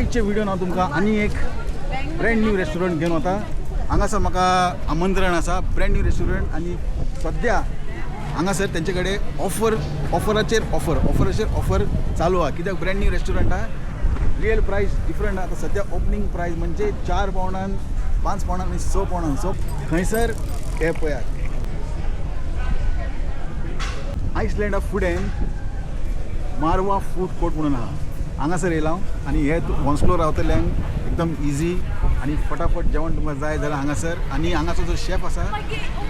आजचे व्हिडिओन हांव तुमकां आनी एक ब्रँड न्यू रेस्टॉरंट घेवन वता. हांगासर म्हाका आमंत्रण आसा ब्रँड न्यू रेस्टॉरंट आणि सद्या हांगासर तेंचे कडेन ऑफराचेर ऑफर चालू आहा. कित्याक ब्रँड न्यू रेस्टॉरंट आहा, रियल प्रायस डिफरंट आहा. आतां सद्या ओपनिंग प्रायस म्हणजे 4 पावंडान 5 पावंडान आनी 6 पावंडान. सो खंयसर हे पळयात आयसलँडा फुडें मारवा फूड कोर्ट म्हणून आहा. हांगासर येयला आनी हे वॉन्सलो रावतल्यांक एकदम इजी आणि फटाफट जेवण तुमकां जाय जाल्यार हांगासर. आनी हांगाचो जो शेफ आसा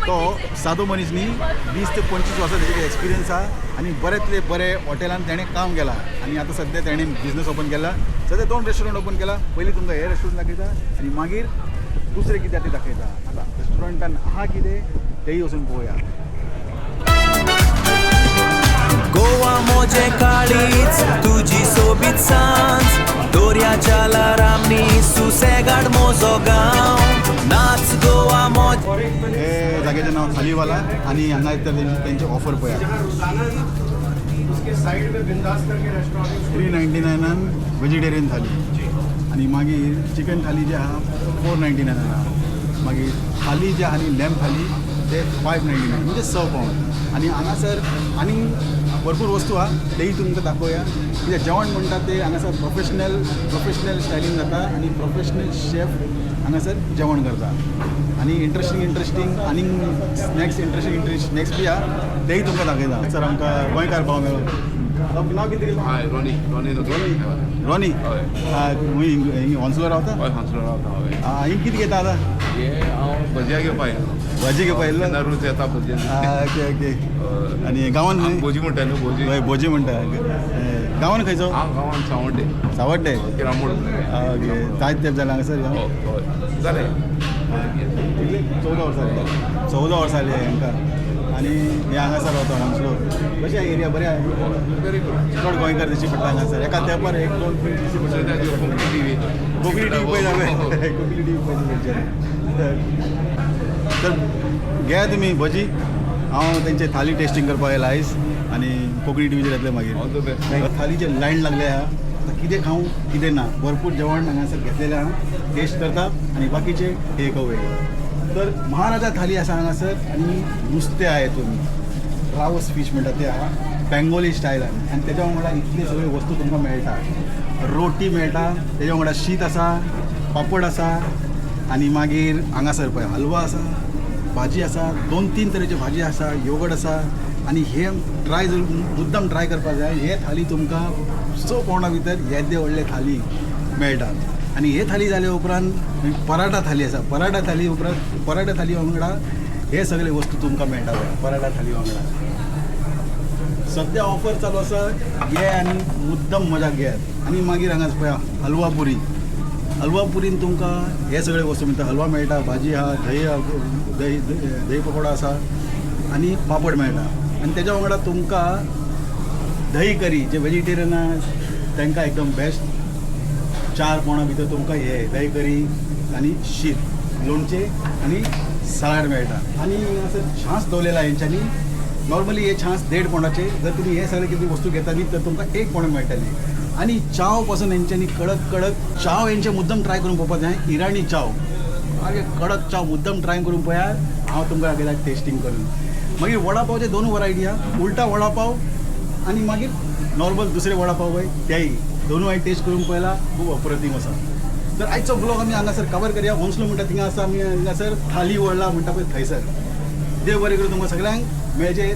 तो सादो मनीस न्ही, 20 ते 25 वर्सां तेजे एक्सपिरियन्स आहा आनी बरेंतले बरे हॉटेलांत तेणें काम केलां. आनी आतां सद्या तेणें बिझनस ओपन केला. सद्या 2 रेस्टॉरंट ओपन केला. पयलीं तुमकां हे रेस्टॉरंट दाखयता आनी मागीर दुसरें कितें ते दाखयता. आतां रेस्टॉरंटान आहा कितें तेंय वचून पळोवया. गोवा मोजे काळीच तुजी सोबीत सांज, दोर्याच्या लारांनी सुसेगाड मोजो गांव. नाच गोवा मोज. हे जागेचें नांव थालीवाला आनी हांगा तेंचे ऑफर पळयात. 399 वेजिटेरियन थाली आनी मागीर चिकन थाली जी आहा 499 आहा. मागीर थाली जी आहा न्ही लॅम्प थाली ते 599 म्हणजे 6 पावंड. आनी हांगासर आनी भरपूर वस्तू आहा तेय तुमकां दाखोवया. कित्याक जेवण म्हणटा ते हांगासर प्रोफेशनल स्टायलीन जाता आनी प्रोफेशनल शेफ हांगासर जेवण करता. आनी इंट्रस्टींग आनी स्नॅक्स बी आहा तेय तुमकां दाखयता. सर आमकां गोंयकार पाव मेळ्ळो. नांव कितें हय रॉनी हूंय हॉन्सलो रावता. हय हॉन्सलो रावता. हिंग कितें घेता आतां? हे हांव भजिया घेवपा येयलो. भाजी घेवपा येयल्लो. रूच येता भजी. ओके आनी गांवान खंय? भोजी म्हणटा न्हू भोजी. हय भोजी म्हणटा. गांवान खंयचो? हांव गांवान सावड्डे. सावड्डे. किरामूड. ओके जायत तेंप जालें हांगासर. हय जालें. 14 वर्सां जालीं हांकां. आनी हे हांगासर रावता हॉन्सलो. कशें आहा एरिया? बरें आहा. Very good. चड गोंयकार दिश्टी पडटा हांगासर. एका तेंपार 1-2 प्लेट दिश्टी पडटा. कोंकणी टी पळय जालें. कोंकणी टी पळय. तर घेया तुमी भजी. हांव तेंचे थाली टेस्टिंग करपाक येयला आयज आनी कोंकणी टीव्हीचेर येतले मागीर. All the best. थालीचे लायन लागले आहा. आतां कितें खावं कितें ना भरपूर जेवण हांगासर घेतलेलें आहा. टेस्ट करता आनी बाकीचे टेक अवे. तर महाराजा थाली आसा हांगासर आनी नुस्तें आहा हितून. रावस फीश म्हणटा ते आहा बेंगोली स्टायलान. आनी तेज्या वांगडा इतले सगळे वस्तू तुमकां मेळटा. रोटी मेळटा, तेज्या वांगडा शीत आसा, पापड आसा आनी मागीर हांगासर पळय हलवा आसा, भाजी आसा, 2-3 तरेची भाजी आसा, योगड आसा. आनी हे मुद्दम ट्राय करपाक जाय. हे थाली तुमकां 6 पावंडा भितर येदे व्हडले थाली मेळटा. आनी हे थाली जाल्या उपरांत पराठा थाली आसा. पराठा थाली वांगडा हे सगळे वस्तू तुमकां मेळटा पराठा थाली वांगडा. सद्या ऑफर चालू आसा. घे आनी मुद्दम मजा घेयात. आनी मागीर हांगाच पळया हलवा पुरीन तुमकां हे सगळे वस्तू मेळटा. हलवा मेळटा, भाजी आहा, दही पकोडा आसा आनी पापड मेळटा. आनी तेज्या वांगडा तुमकां दही करी जे वेजिटेरियन आहा तांकां एकदम बेस्ट. 4 पावंडा भितर तुमकां हे दही करी आनी शीत, लोणचें आनी सलाड मेळटा. आनी हांगासर छास दवरलेला हेंच्यांनी. नॉर्मली हे छास 1.5 पावंडाचे. जर तुमी हे सगळे कितें वस्तू घेता न्ही तर तुमकां 1 पावंड मेळटली. आनी चाव पासून हेंच्यांनी कडक चाव हेंचे मुद्दम ट्राय करून पळोवपाक जाय. इराणी चाव मागीर कडक चाव मुद्दम ट्राय करून पळयात. हांव तुमकां दाखयता टेस्टिंग करून. मागीर वडा पावचे 2 वरायटी आहा. उलटा वडा पाव आनी मागीर नॉर्मल दुसरे वडा पाव पळय तेय दोनूय हांवें टेस्ट करून पळयला. खूब अप्रतीम आसा. तर आयचो ब्लॉग आमी हांगासर कवर करया. हॉन्सलो म्हणटा थिंगा आसा आमी हांगासर थाली वळला म्हणटा पळय थंयसर. देव बरें करूं तुमकां सगळ्यांक. मेळचे.